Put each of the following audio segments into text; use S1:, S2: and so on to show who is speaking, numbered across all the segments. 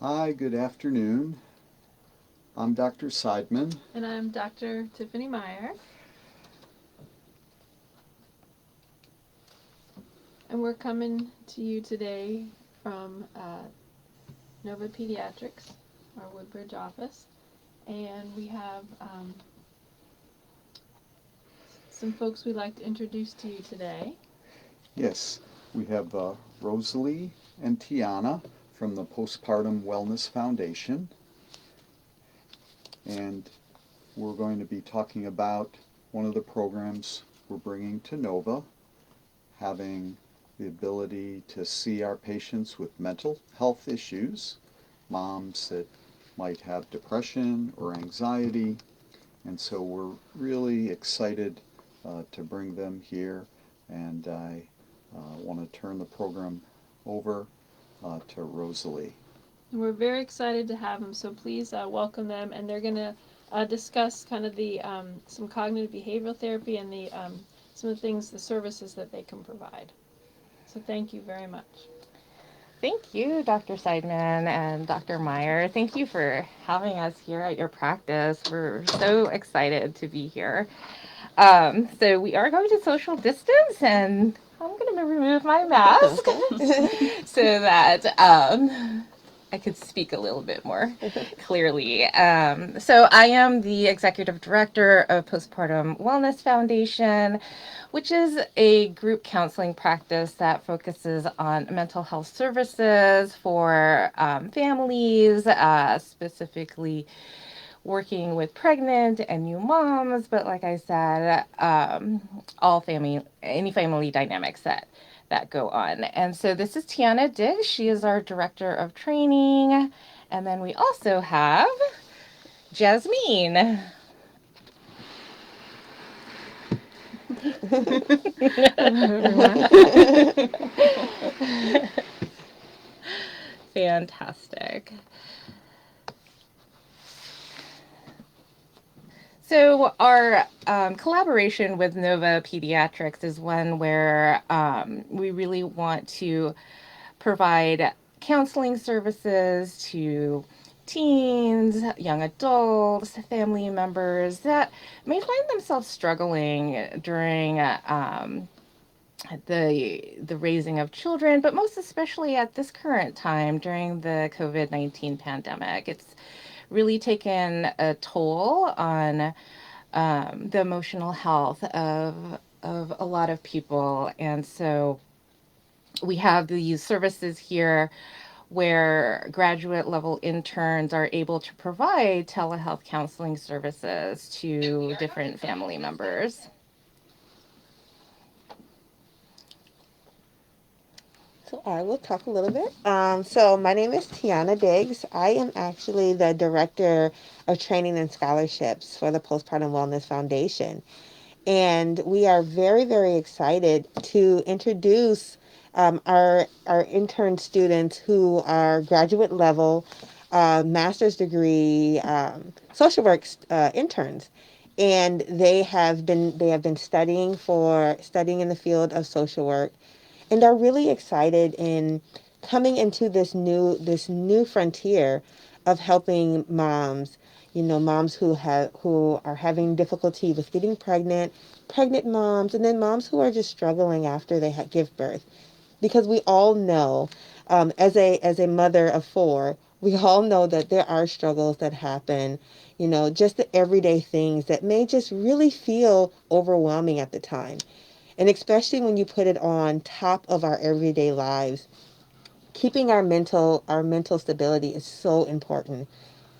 S1: Hi, good afternoon. I'm Dr. Seidman.
S2: And I'm Dr. Tiffany Meyer. And we're coming to you today from Nova Pediatrics, our Woodbridge office. And we have some folks we'd like to introduce to you today.
S1: Yes, we have Rosalie and Tiana from the Postpartum Wellness Foundation. And we're going to be talking about one of the programs we're bringing to Nova, having the ability to see our patients with mental health issues, moms that might have depression or anxiety. And so we're really excited to bring them here, and I want to turn the program over to Rosalie.
S2: And we're very excited to have them, so please welcome them. And they're going to discuss kind of the some cognitive behavioral therapy and the some of the things, the services that they can provide. So thank you very much.
S3: Thank you, Dr. Seidman and Dr. Meyer. Thank you for having us here at your practice. We're so excited to be here. So we are going to social distance, and I'm going to remove my mask so that I could speak a little bit more clearly. So I am the executive director of Postpartum Wellness Foundation, which is a group counseling practice that focuses on mental health services for families, specifically working with pregnant and new moms, but like I said, any family dynamics that go on. And so this is Tiana Diggs. She is our director of training. And then we also have Jasmine. Fantastic. So our collaboration with Nova Pediatrics is one where we really want to provide counseling services to teens, young adults, family members that may find themselves struggling during the raising of children, but most especially at this current time during the COVID-19 pandemic. It's really taken a toll on the emotional health of a lot of people, and so we have these services here where graduate level interns are able to provide telehealth counseling services to different family members.
S4: So I will talk a little bit. So my name is Tiana Diggs. I am actually the director of training and scholarships for the Postpartum Wellness Foundation. And we are very, very excited to introduce our intern students who are graduate level, master's degree social work interns, and they have been studying in the field of social work, and are really excited in coming into this new frontier of helping moms, moms who are having difficulty with getting pregnant moms, and then moms who are just struggling after they give birth, because we all know, as a mother of four, we all know that there are struggles that happen, just the everyday things that may just really feel overwhelming at the time. And especially when you put it on top of our everyday lives, keeping our mental stability is so important.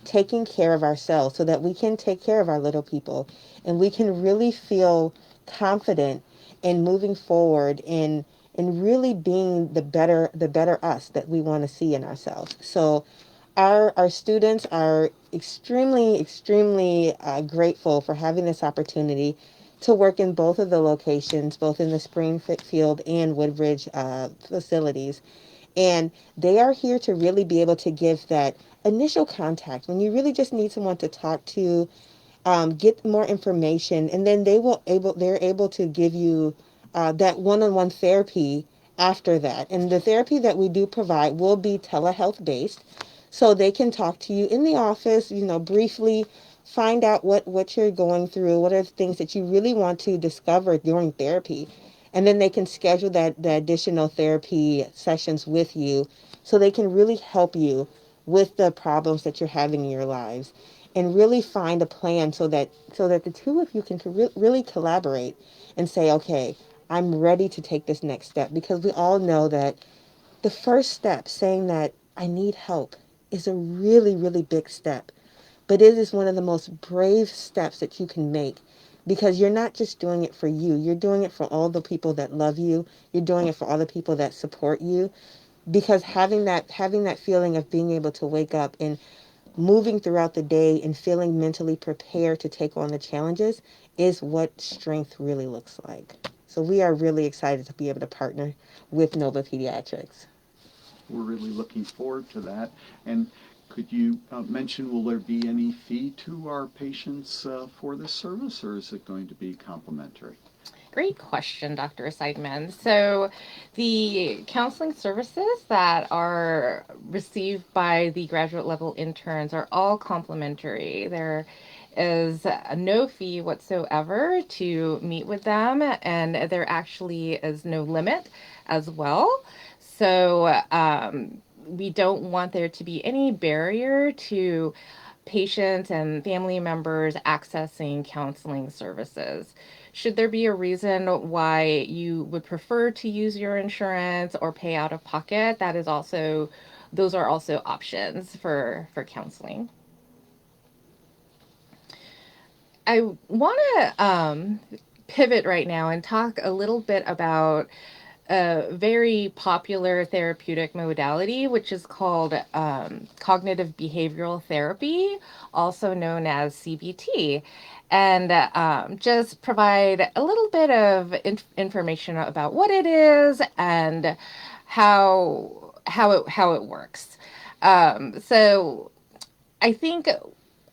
S4: Taking care of ourselves so that we can take care of our little people, and we can really feel confident in moving forward in really being the better us that we want to see in ourselves. So our students are extremely grateful for having this opportunity to work in both of the locations, both in the Springfield and Woodbridge facilities. And they are here to really be able to give that initial contact when you really just need someone to talk to, get more information, and then they're able to give you that one-on-one therapy after that. And the therapy that we do provide will be telehealth based. so they can talk to you in the office, briefly find out what you're going through, what are the things that you really want to discover during therapy. And then they can schedule the additional therapy sessions with you so they can really help you with the problems that you're having in your lives and really find a plan so that the two of you can really collaborate and say, okay, I'm ready to take this next step, because we all know that the first step, saying that I need help, is a really, really big step. But it is one of the most brave steps that you can make, because you're not just doing it for you. You're doing it for all the people that love you. You're doing it for all the people that support you. Because having that feeling of being able to wake up and moving throughout the day and feeling mentally prepared to take on the challenges is what strength really looks like. So we are really excited to be able to partner with Nova Pediatrics.
S1: We're really looking forward to that. And could you mention, will there be any fee to our patients for this service, or is it going to be complimentary?
S3: Great question, Dr. Seidman. So the counseling services that are received by the graduate level interns are all complimentary. There is no fee whatsoever to meet with them, and there actually is no limit as well. So we don't want there to be any barrier to patients and family members accessing counseling services. Should there be a reason why you would prefer to use your insurance or pay out of pocket, those are also options for counseling. I want to pivot right now and talk a little bit about a very popular therapeutic modality, which is called cognitive behavioral therapy, also known as CBT, and just provide a little bit of information about what it is and how it works. So I think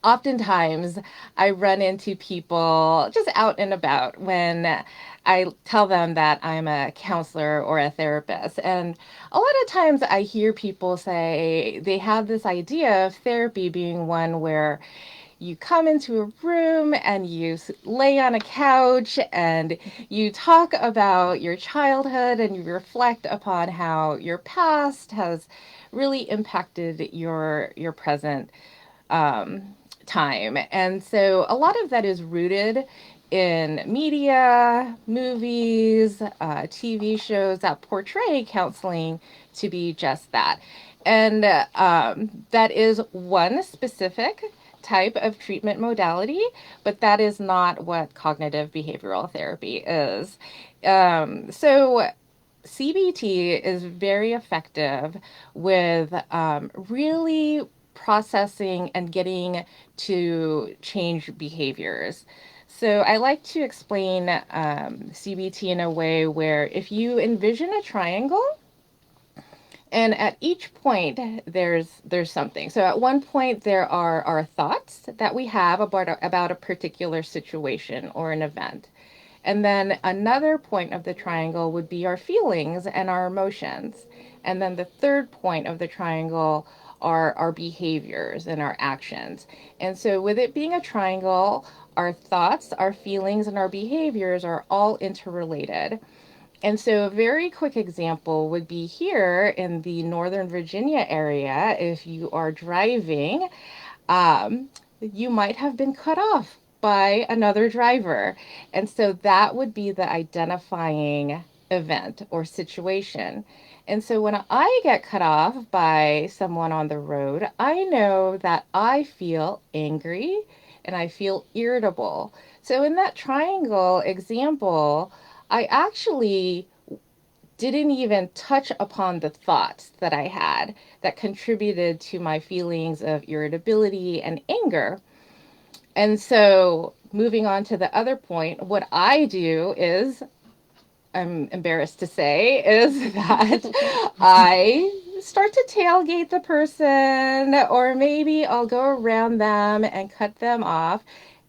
S3: oftentimes I run into people just out and about when I tell them that I'm a counselor or a therapist. And a lot of times I hear people say they have this idea of therapy being one where you come into a room and you lay on a couch and you talk about your childhood and you reflect upon how your past has really impacted your present time. And so a lot of that is rooted in media, movies, TV shows that portray counseling to be just that. And that is one specific type of treatment modality, but that is not what cognitive behavioral therapy is. So CBT is very effective with really processing and getting to change behaviors. So I like to explain CBT in a way where if you envision a triangle, and at each point there's something. So at one point there are our thoughts that we have about a particular situation or an event. And then another point of the triangle would be our feelings and our emotions. And then the third point of the triangle are our behaviors and our actions. And so with it being a triangle, our thoughts, our feelings, and our behaviors are all interrelated. And so a very quick example would be here in the Northern Virginia area. If you are driving, you might have been cut off by another driver. And so that would be the identifying event or situation. And so when I get cut off by someone on the road, I know that I feel angry and I feel irritable. So in that triangle example, I actually didn't even touch upon the thoughts that I had that contributed to my feelings of irritability and anger. And so, moving on to the other point, what I do is, I'm embarrassed to say, is that I start to tailgate the person, or maybe I'll go around them and cut them off,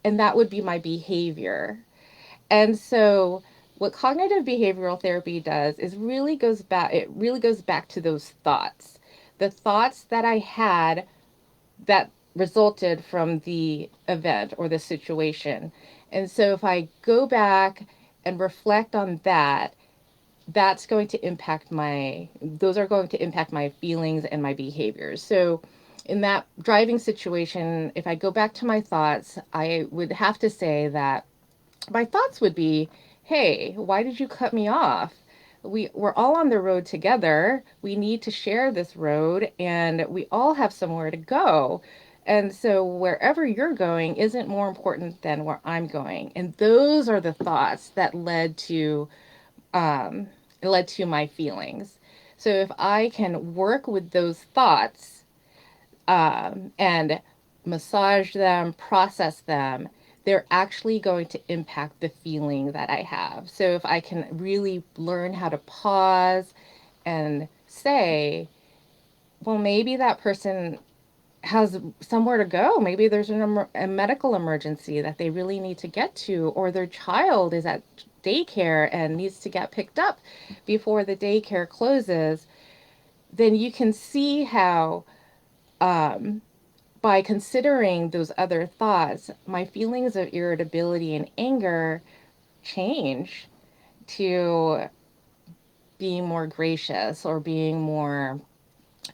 S3: and that would be my behavior. And so what cognitive behavioral therapy does is it really goes back to those thoughts. the thoughts that I had that resulted from the event or the situation. And so if I go back and reflect on that, that's going to impact those are going to impact my feelings and my behaviors. So in that driving situation, if I go back to my thoughts, I would have to say that my thoughts would be, hey, why did you cut me off? We're all on the road together. We need to share this road, and we all have somewhere to go. And so wherever you're going isn't more important than where I'm going. And those are the thoughts that um, led to my feelings. So if I can work with those thoughts and massage them, process them, they're actually going to impact the feeling that I have. So if I can really learn how to pause and say, well, maybe that person has somewhere to go. Maybe there's a medical emergency that they really need to get to, or their child is at daycare and needs to get picked up before the daycare closes. Then you can see how, by considering those other thoughts, my feelings of irritability and anger change to being more gracious or being more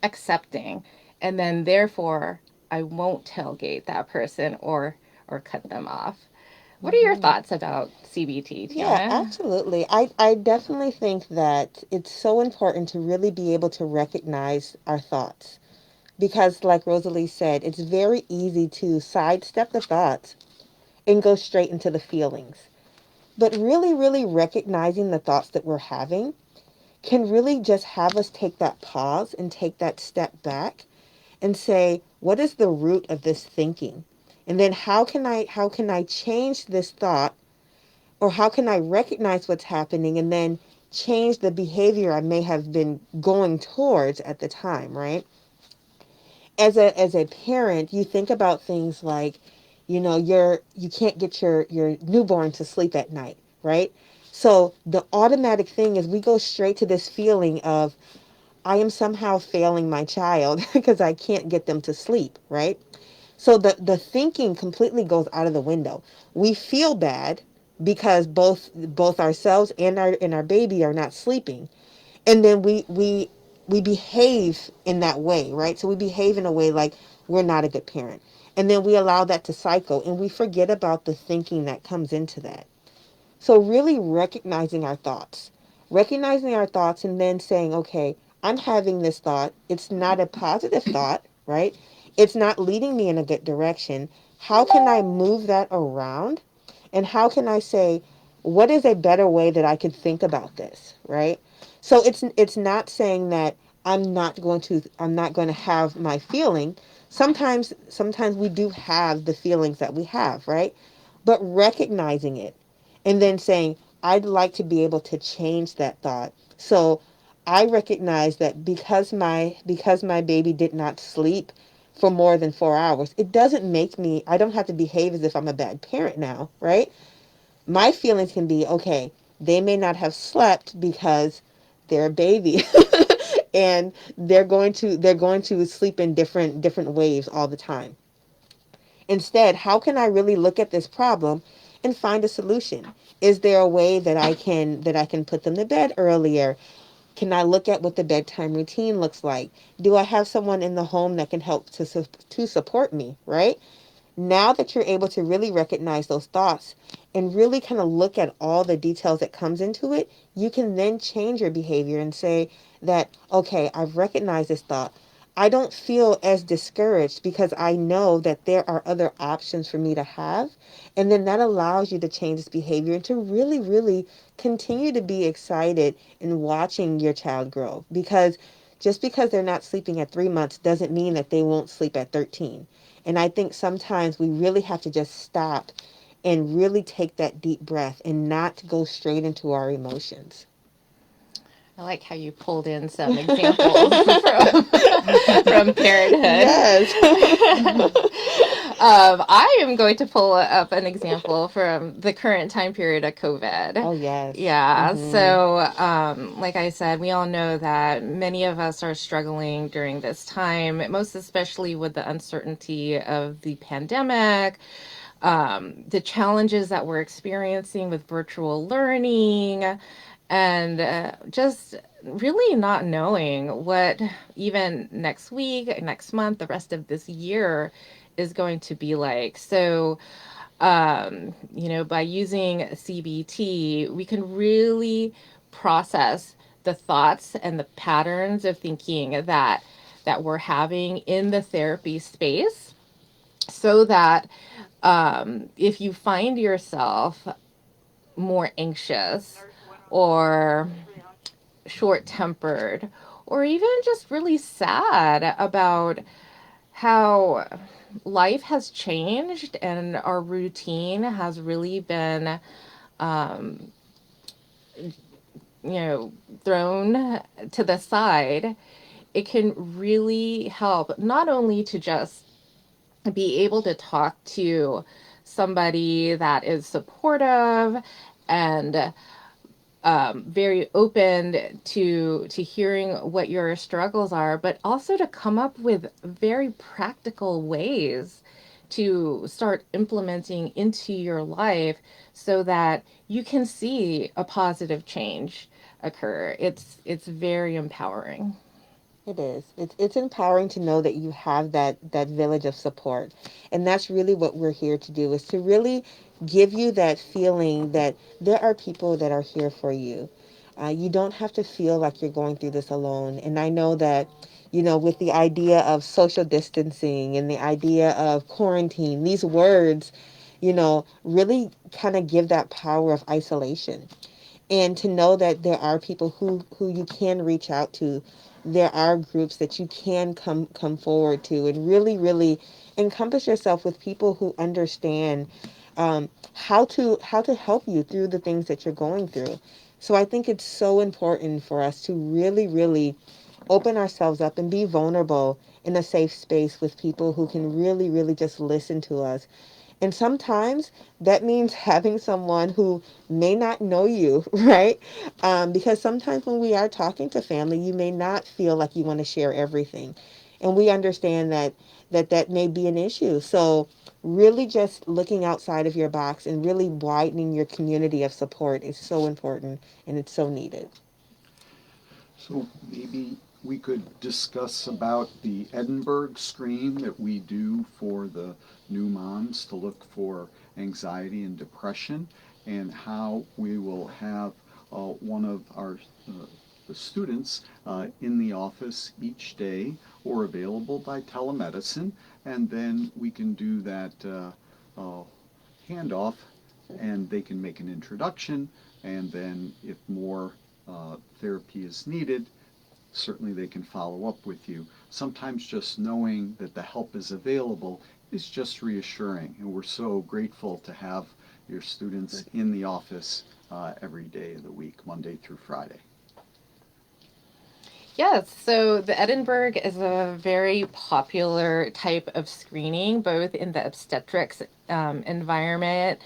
S3: accepting. And then therefore I won't tailgate that person or cut them off. What are your thoughts about CBT,
S4: Yeah,
S3: Tiana?
S4: absolutely. I definitely think that it's so important to really be able to recognize our thoughts. Because, like Rosalie said, it's very easy to sidestep the thoughts and go straight into the feelings. But really, really recognizing the thoughts that we're having can really just have us take that pause and take that step back and say, what is the root of this thinking? And then how can I change this thought, or how can I recognize what's happening and then change the behavior I may have been going towards at the time, right? As a parent, you think about things like, you can't get your newborn to sleep at night, right? So the automatic thing is we go straight to this feeling of I am somehow failing my child because I can't get them to sleep, right? So the thinking completely goes out of the window. We feel bad because both ourselves and our baby are not sleeping, and then we behave in that way, right? So we behave in a way like we're not a good parent, and then we allow that to cycle, and we forget about the thinking that comes into that. So really recognizing our thoughts, and then saying, okay, I'm having this thought. It's not a positive thought, right? It's not leading me in a good direction. How can I move that around? And how can I say, what is a better way that I could think about this, right? So it's not saying that I'm not going to have my feeling. Sometimes we do have the feelings that we have, right? But recognizing it and then saying, I'd like to be able to change that thought. So I recognize that because my baby did not sleep for more than 4 hours, it doesn't make me, I don't have to behave as if I'm a bad parent now, right? My feelings can be, okay, they may not have slept because they're a baby and they're going to sleep in different waves all the time. Instead, how can I really look at this problem and find a solution? Is there a way that I can put them to bed earlier? Can I look at what the bedtime routine looks like? Do I have someone in the home that can help to support me, right? Now that you're able to really recognize those thoughts and really kind of look at all the details that comes into it, you can then change your behavior and say that, okay, I've recognized this thought. I don't feel as discouraged because I know that there are other options for me to have. And then that allows you to change this behavior and to really, really continue to be excited in watching your child grow. Because just because they're not sleeping at 3 months doesn't mean that they won't sleep at 13. And I think sometimes we really have to just stop and really take that deep breath and not go straight into our emotions.
S3: I like how you pulled in some examples from parenthood.
S4: Yes.
S3: I am going to pull up an example from the current time period of COVID.
S4: Oh, yes.
S3: Yeah,
S4: Mm-hmm.
S3: so like I said, we all know that many of us are struggling during this time, most especially with the uncertainty of the pandemic, the challenges that we're experiencing with virtual learning, and just really not knowing what even next week, next month, the rest of this year is going to be like. So, by using CBT, we can really process the thoughts and the patterns of thinking that we're having in the therapy space, so that if you find yourself more anxious or short tempered, or even just really sad about how life has changed and our routine has really been, um, thrown to the side, it can really help not only to just be able to talk to somebody that is supportive and very open to hearing what your struggles are, but also to come up with very practical ways to start implementing into your life so that you can see a positive change occur. It's very empowering.
S4: It is. It's empowering to know that you have that village of support. And that's really what we're here to do, is to really give you that feeling that there are people that are here for you. You don't have to feel like you're going through this alone. And I know that, with the idea of social distancing and the idea of quarantine, these words, really kind of give that power of isolation, and to know that there are people who you can reach out to. There are groups that you can come forward to, and really encompass yourself with people who understand how to help you through the things that you're going through. So I think it's so important for us to really open ourselves up and be vulnerable in a safe space with people who can really just listen to us. And sometimes that means having someone who may not know you, right? Because sometimes when we are talking to family, you may not feel like you want to share everything. And we understand that may be an issue. So really just looking outside of your box and really widening your community of support is so important, and it's so needed.
S1: So maybe we could discuss about the Edinburgh screen that we do for the new moms to look for anxiety and depression, and how we will have one of our the students in the office each day or available by telemedicine, and then we can do that handoff, and they can make an introduction, and then if more therapy is needed, certainly they can follow up with you. Sometimes just knowing that the help is available is just reassuring, and we're so grateful to have your students in the office every day of the week, Monday through Friday.
S3: Yes, so the Edinburgh is a very popular type of screening, both in the obstetrics environment,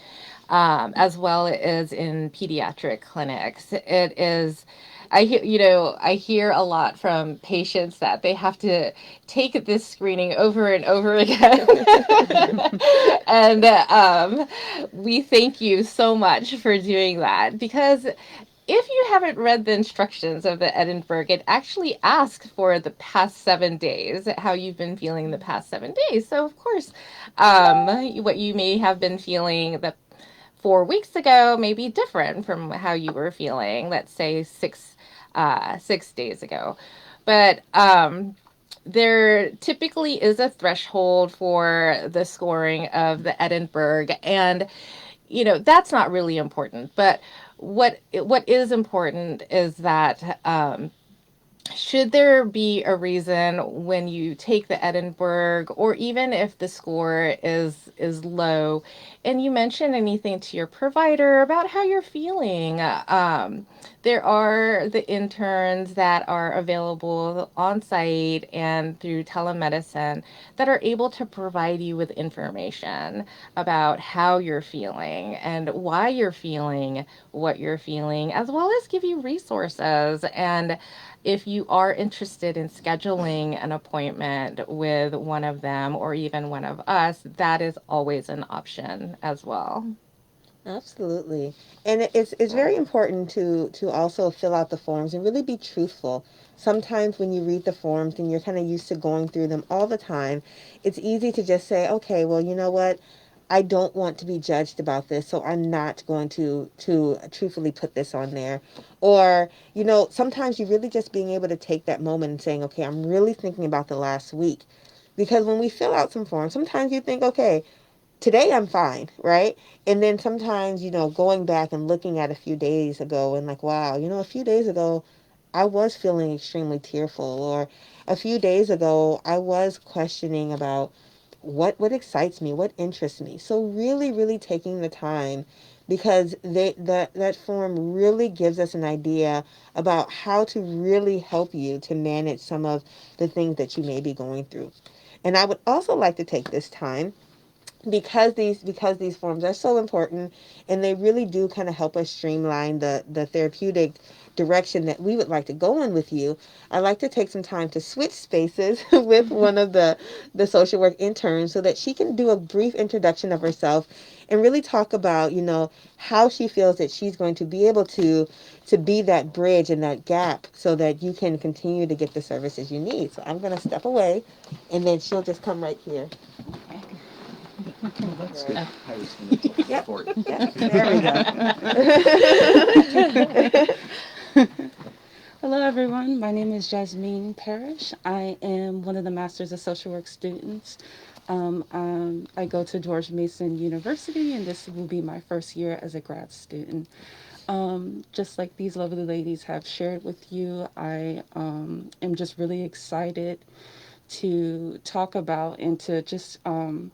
S3: as well as in pediatric clinics. It is, I hear a lot from patients that they have to take this screening over and over again. And we thank you so much for doing that, because if you haven't read the instructions of the Edinburgh, it actually asks for the past 7 days, how you've been feeling the past 7 days. So, of course, what you may have been feeling the 4 weeks ago may be different from how you were feeling, let's say 6 days ago. But there typically is a threshold for the scoring of the Edinburgh, and that's not really important. But what is important is that should there be a reason when you take the Edinburgh, or even if the score is low, and you mention anything to your provider about how you're feeling, there are the interns that are available on site and through telemedicine that are able to provide you with information about how you're feeling and why you're feeling what you're feeling, as well as give you resources. And if you are interested in scheduling an appointment with one of them or even one of us, that is always an option as well.
S4: Absolutely. And it's very important to also fill out the forms and really be truthful. Sometimes when you read the forms and you're kind of used to going through them all the time, it's easy to just say, okay, well, you know what? I don't want to be judged about this, so I'm not going to truthfully put this on there. Or, sometimes you really just being able to take that moment and saying, okay, I'm really thinking about the last week. Because when we fill out some forms, sometimes you think, okay, today I'm fine, right? And then sometimes, going back and looking at a few days ago and like, wow, a few days ago I was feeling extremely tearful, or a few days ago I was questioning about what excites me, what interests me. So really, really taking the time, because that form really gives us an idea about how to really help you to manage some of the things that you may be going through. And I would also like to take this time, because these forms are so important, and they really do kind of help us streamline the therapeutic direction that we would like to go in with you. I'd like to take some time to switch spaces with one of the social work interns so that she can do a brief introduction of herself and really talk about, how she feels that she's going to be able to be that bridge and that gap so that you can continue to get the services you need. So I'm going to step away, and then she'll just come right here.
S1: Oh, that's good. I was going to take
S4: Yep.
S1: for it.
S4: Yep. There we go.
S5: Hello, everyone. My name is Jasmine Parrish. I am one of the Masters of Social Work students. I go to George Mason University, and this will be my first year as a grad student. Just like these lovely ladies have shared with you, I am just really excited to talk about and to just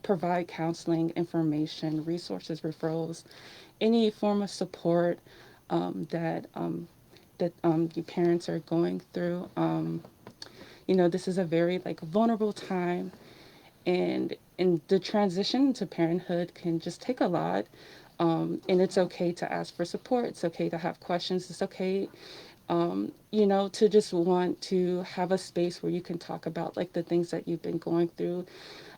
S5: provide counseling, information, resources, referrals, any form of support that your parents are going through. This is a very vulnerable time, and the transition to parenthood can just take a lot. And it's okay to ask for support. It's okay to have questions. It's okay, to just want to have a space where you can talk about the things that you've been going through.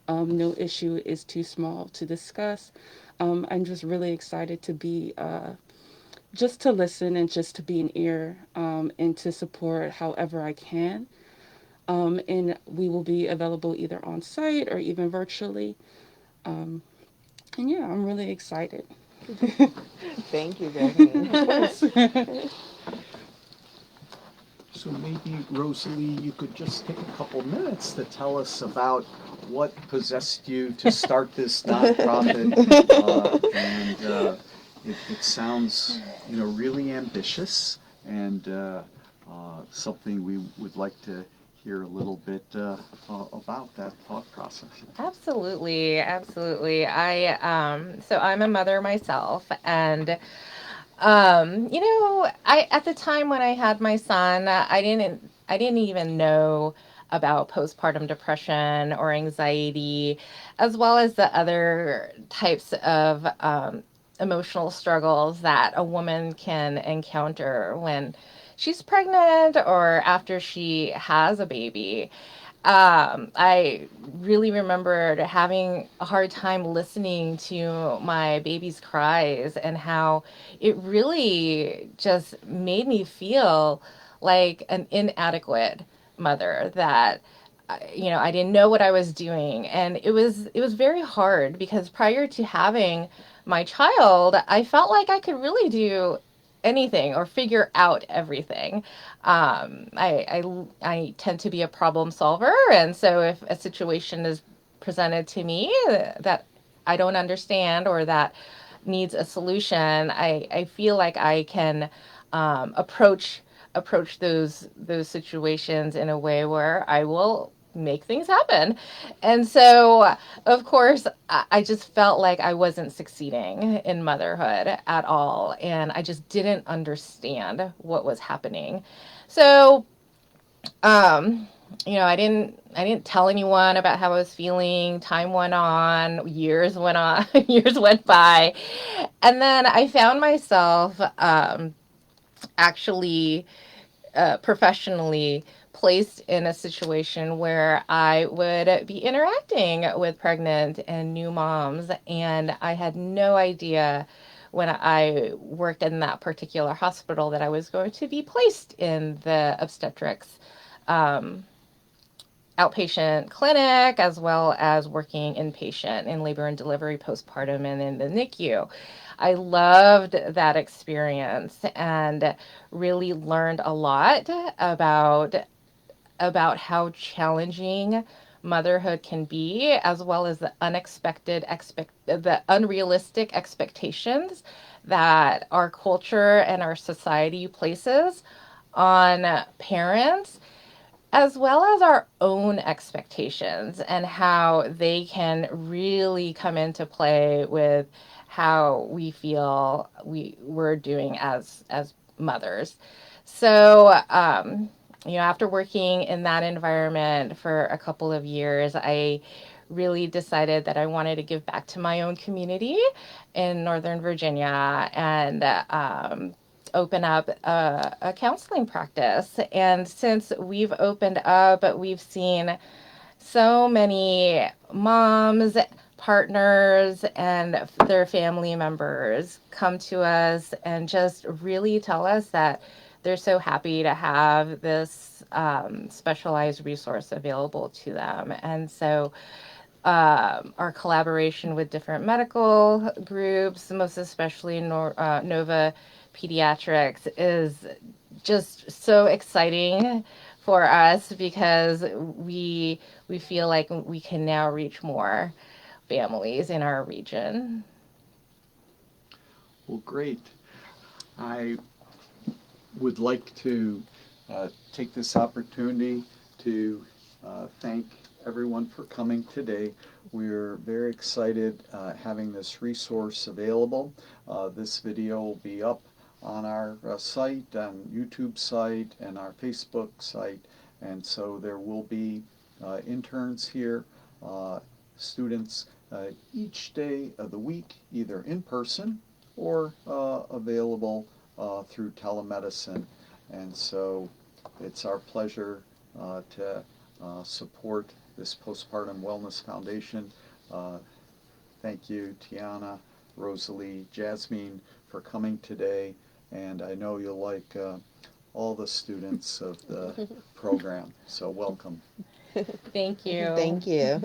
S5: No issue is too small to discuss. I'm just really excited to be just to listen and just to be an ear, and to support however I can. And we will be available either on site or even virtually. And yeah, I'm really excited.
S4: Thank you, Jasmine.
S1: So maybe, Rosalie, you could just take a couple minutes to tell us about what possessed you to start this nonprofit. It sounds, really ambitious, and something we would like to hear a little bit about that thought process.
S3: Absolutely, absolutely. So I'm a mother myself, and I at the time when I had my son, I didn't even know about postpartum depression or anxiety, as well as the other types of emotional struggles that a woman can encounter when she's pregnant or after she has a baby. I really remembered having a hard time listening to my baby's cries and how it really just made me feel like an inadequate mother, that I didn't know what I was doing. And it was very hard because prior to having my child, I felt like I could really do anything or figure out everything. I tend to be a problem solver, and so if a situation is presented to me that I don't understand or that needs a solution, I feel like I can approach those situations in a way where I will make things happen. And so, of course, I just felt like I wasn't succeeding in motherhood at all. And I just didn't understand what was happening. So, um, I didn't tell anyone about how I was feeling. Time went on, years went on, years went by. And then I found myself actually professionally placed in a situation where I would be interacting with pregnant and new moms. And I had no idea when I worked in that particular hospital that I was going to be placed in the obstetrics um, outpatient clinic, as well as working inpatient in labor and delivery, postpartum, and in the NICU. I loved that experience and really learned a lot about how challenging motherhood can be, as well as the the unrealistic expectations that our culture and our society places on parents, as well as our own expectations, and how they can really come into play with how we feel we're doing as mothers. So, after working in that environment for a couple of years, I really decided that I wanted to give back to my own community in Northern Virginia and open up a counseling practice. And since we've opened up, we've seen so many moms, partners, and their family members come to us and just really tell us that they're so happy to have this specialized resource available to them. And so our collaboration with different medical groups, most especially Nova Pediatrics, is just so exciting for us because we feel like we can now reach more families in our region.
S1: Well, great. I would like to take this opportunity to thank everyone for coming today. We're very excited having this resource available. This video will be up on our site, on YouTube site, and our Facebook site. And so there will be interns here, students each day of the week, either in person or available through telemedicine. And so it's our pleasure to support this Postpartum Wellness Foundation. Thank you, Tiana, Rosalie, Jasmine, for coming today. And I know you'll like all the students of the program. So welcome.
S3: Thank you.
S4: Thank you.